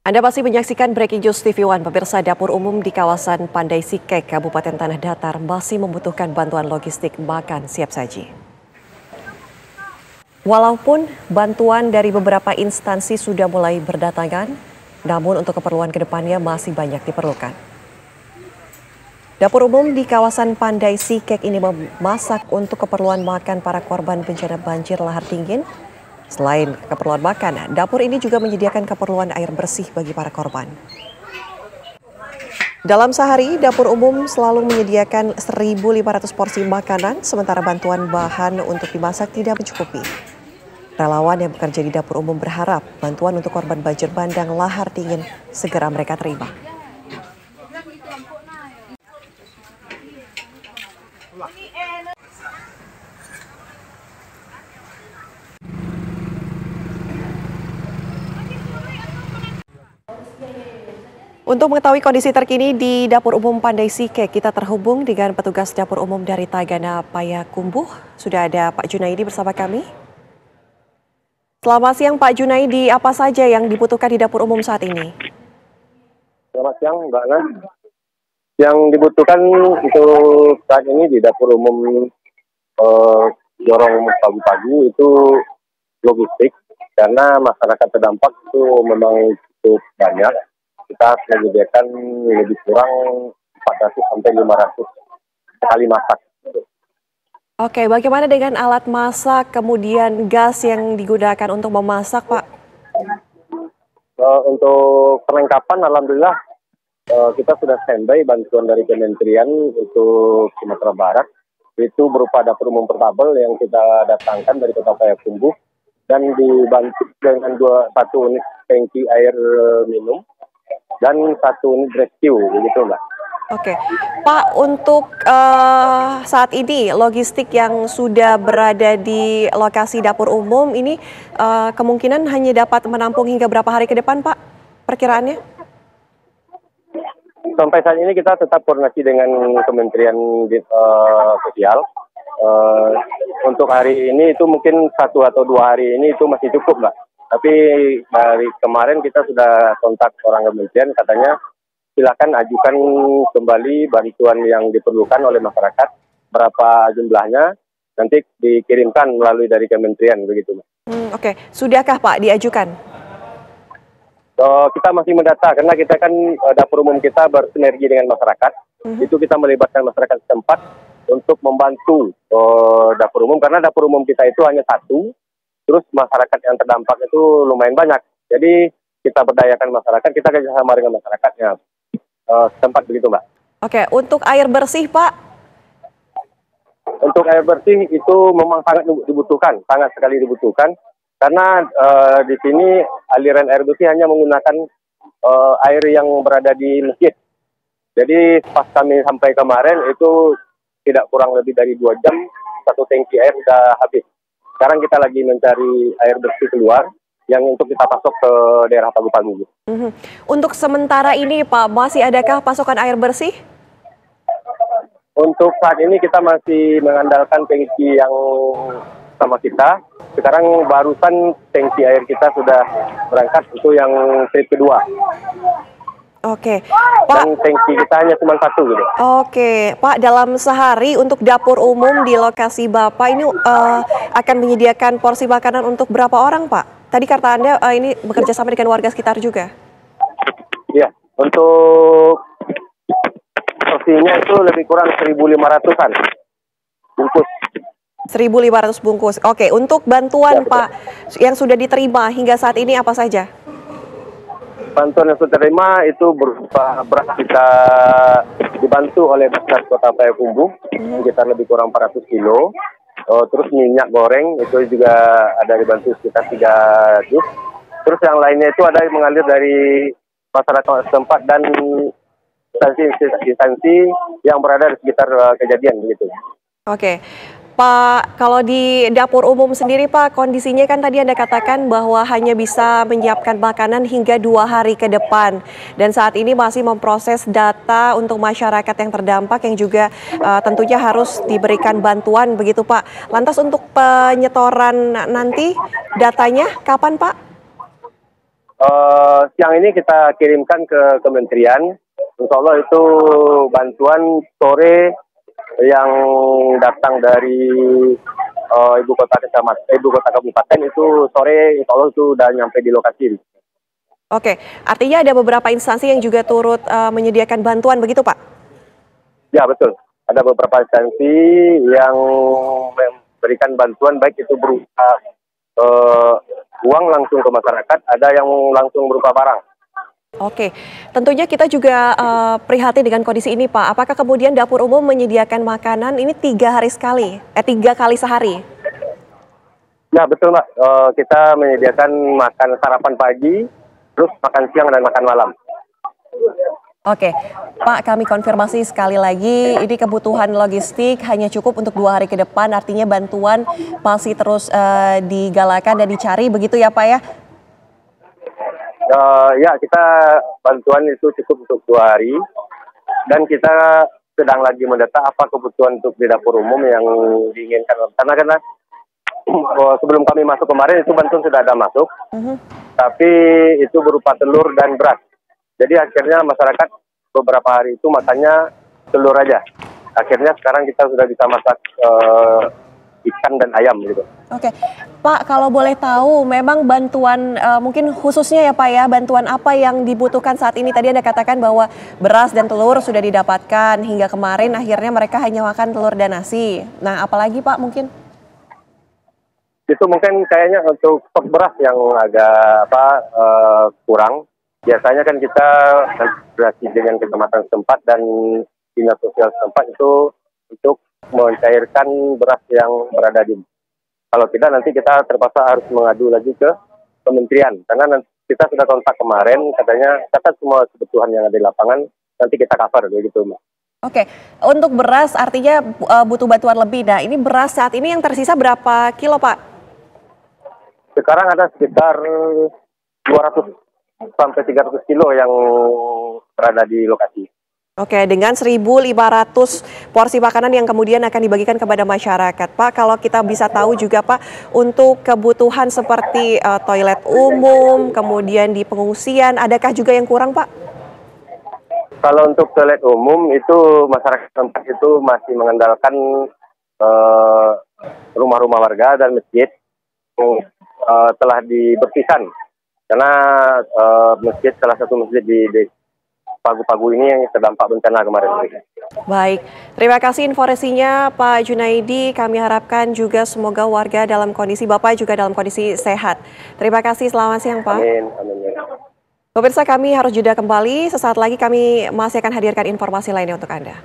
Anda masih menyaksikan Breaking News TV One. Pemirsa, dapur umum di kawasan Pandai Sikek, Kabupaten Tanah Datar masih membutuhkan bantuan logistik makan siap saji. Walaupun bantuan dari beberapa instansi sudah mulai berdatangan, namun untuk keperluan kedepannya masih banyak diperlukan. Dapur umum di kawasan Pandai Sikek ini memasak untuk keperluan makan para korban bencana banjir lahar dingin. Selain keperluan makan, dapur ini juga menyediakan keperluan air bersih bagi para korban. Dalam sehari, dapur umum selalu menyediakan 1.500 porsi makanan, sementara bantuan bahan untuk dimasak tidak mencukupi. Relawan yang bekerja di dapur umum berharap bantuan untuk korban banjir bandang lahar dingin segera mereka terima. Untuk mengetahui kondisi terkini di Dapur Umum Pandai Sikek, kita terhubung dengan petugas Dapur Umum dari Tagana Payakumbuh. Sudah ada Pak Junaidi bersama kami. Selamat siang Pak Junaidi, apa saja yang dibutuhkan di Dapur Umum saat ini? Selamat siang Mbak Ana. Yang dibutuhkan untuk saat ini di Dapur Umum Jorong pagi-pagi itu logistik, karena masyarakat terdampak itu memang cukup banyak. Kita menyediakan lebih kurang 400 sampai 500 kali masak. Oke, bagaimana dengan alat masak, kemudian gas yang digunakan untuk memasak, Pak? Untuk perlengkapan, alhamdulillah kita sudah standby bantuan dari Kementerian untuk Sumatera Barat. Itu berupa dapur umum portabel yang kita datangkan dari Kota Payakumbuh dan dibantu dengan satu unit tangki air minum dan satu unit rescue, begitu Mbak. Oke, Pak, untuk saat ini logistik yang sudah berada di lokasi dapur umum ini kemungkinan hanya dapat menampung hingga berapa hari ke depan, Pak? Perkiraannya? Sampai saat ini kita tetap koordinasi dengan Kementerian Sosial. Untuk hari ini itu mungkin 1 atau 2 hari ini itu masih cukup, Mbak. Tapi dari kemarin kita sudah kontak orang kementerian, katanya silakan ajukan kembali bantuan yang diperlukan oleh masyarakat, berapa jumlahnya, nanti dikirimkan melalui dari kementerian, begitu. Oke, sudahkah Pak diajukan? Kita masih mendata, karena kita kan dapur umum kita bersinergi dengan masyarakat. Itu kita melibatkan masyarakat setempat untuk membantu dapur umum, karena dapur umum kita itu hanya satu. Terus masyarakat yang terdampak itu lumayan banyak. Jadi kita berdayakan masyarakat, kita kerjasama dengan masyarakatnya setempat, begitu Mbak. Oke, untuk air bersih Pak? Untuk air bersih itu memang sangat dibutuhkan, sangat sekali dibutuhkan. Karena di sini aliran air bersih hanya menggunakan air yang berada di masjid. Jadi pas kami sampai kemarin itu tidak kurang lebih dari 2 jam, satu tangki air sudah habis. Sekarang kita lagi mencari air bersih keluar yang untuk kita pasok ke daerah Pagu-Pagu. Untuk sementara ini Pak, masih adakah pasokan air bersih? Untuk saat ini kita masih mengandalkan tangki yang sama kita. Sekarang barusan tangki air kita sudah berangkat, itu yang trip kedua. Oke, Pak. Dan tangki kita hanya cuma 1 gitu. Oke, Pak, dalam sehari untuk dapur umum di lokasi Bapak ini akan menyediakan porsi makanan untuk berapa orang, Pak? Tadi kata Anda ini bekerja sama dengan warga sekitar juga. Iya, untuk porsinya itu lebih kurang 1.500-an bungkus. 1.500 bungkus. Oke, untuk bantuan ya, Pak yang sudah diterima hingga saat ini apa saja? Bantuan yang sudah diterima itu berupa beras, kita dibantu oleh Basnas Kota Payakumbuh sekitar lebih kurang 400 kilo. Terus minyak goreng itu juga ada dibantu sekitar 3 dus. Terus yang lainnya itu ada yang mengalir dari masyarakat setempat dan instansi yang berada di sekitar kejadian, begitu. Oke. Pak, kalau di dapur umum sendiri Pak, kondisinya kan tadi Anda katakan bahwa hanya bisa menyiapkan makanan hingga 2 hari ke depan. Dan saat ini masih memproses data untuk masyarakat yang terdampak yang juga tentunya harus diberikan bantuan begitu Pak. Lantas untuk penyetoran nanti datanya kapan Pak? siang ini kita kirimkan ke kementerian. Insya Allah itu bantuan sore yang datang dari ibu kota kabupaten itu sore insya Allah itu udah nyampe di lokasi. Oke, artinya ada beberapa instansi yang juga turut menyediakan bantuan begitu Pak? Ya betul, ada beberapa instansi yang memberikan bantuan baik itu berupa uang langsung ke masyarakat, ada yang langsung berupa barang. Oke, tentunya kita juga prihatin dengan kondisi ini Pak. Apakah kemudian dapur umum menyediakan makanan ini 3 kali sehari? Ya betul Mbak, kita menyediakan makan sarapan pagi, terus makan siang dan makan malam. Oke, Pak, kami konfirmasi sekali lagi, ini kebutuhan logistik hanya cukup untuk 2 hari ke depan, artinya bantuan masih terus digalakan dan dicari, begitu ya Pak ya? Ya, kita bantuan itu cukup untuk 2 hari, dan kita sedang lagi mendata apa kebutuhan untuk di dapur umum yang diinginkan. Karena sebelum kami masuk kemarin itu bantuan sudah ada masuk, tapi itu berupa telur dan beras. Jadi akhirnya masyarakat beberapa hari itu makannya telur aja. Akhirnya sekarang kita sudah bisa masak ikan dan ayam gitu. Oke, Pak, kalau boleh tahu, memang bantuan mungkin khususnya ya Pak ya, bantuan apa yang dibutuhkan saat ini? Tadi Anda katakan bahwa beras dan telur sudah didapatkan, hingga kemarin akhirnya mereka hanya makan telur dan nasi. Nah, apalagi Pak mungkin? Itu mungkin kayaknya untuk stok beras yang agak kurang. Biasanya kan kita koordinasi dengan kecamatan setempat dan dinas sosial setempat itu untuk mencairkan beras yang berada di. Kalau tidak nanti kita terpaksa harus mengadu lagi ke kementerian, karena nanti kita sudah kontak kemarin, katanya catat semua kebutuhan yang ada di lapangan, nanti kita cover begitu Mbak. Oke, untuk beras artinya butuh bantuan lebih. Nah, ini beras saat ini yang tersisa berapa kilo Pak? Sekarang ada sekitar 200 sampai 300 kilo yang berada di lokasi. Oke, dengan 1.500 porsi makanan yang kemudian akan dibagikan kepada masyarakat. Pak, kalau kita bisa tahu juga Pak, untuk kebutuhan seperti toilet umum, kemudian di pengungsian, adakah juga yang kurang Pak? Kalau untuk toilet umum itu masyarakat tempat itu masih mengandalkan rumah-rumah warga dan masjid yang telah dibersihkan. Karena masjid, salah satu masjid di Pagu-Pagu ini yang terdampak bencana kemarin. Baik, terima kasih informasinya Pak Junaidi. Kami harapkan juga semoga warga dalam kondisi, Bapak juga dalam kondisi sehat. Terima kasih, selamat siang Pak. Amin, amin. Pemirsa, kami harus jeda kembali. Sesaat lagi kami masih akan hadirkan informasi lainnya untuk Anda.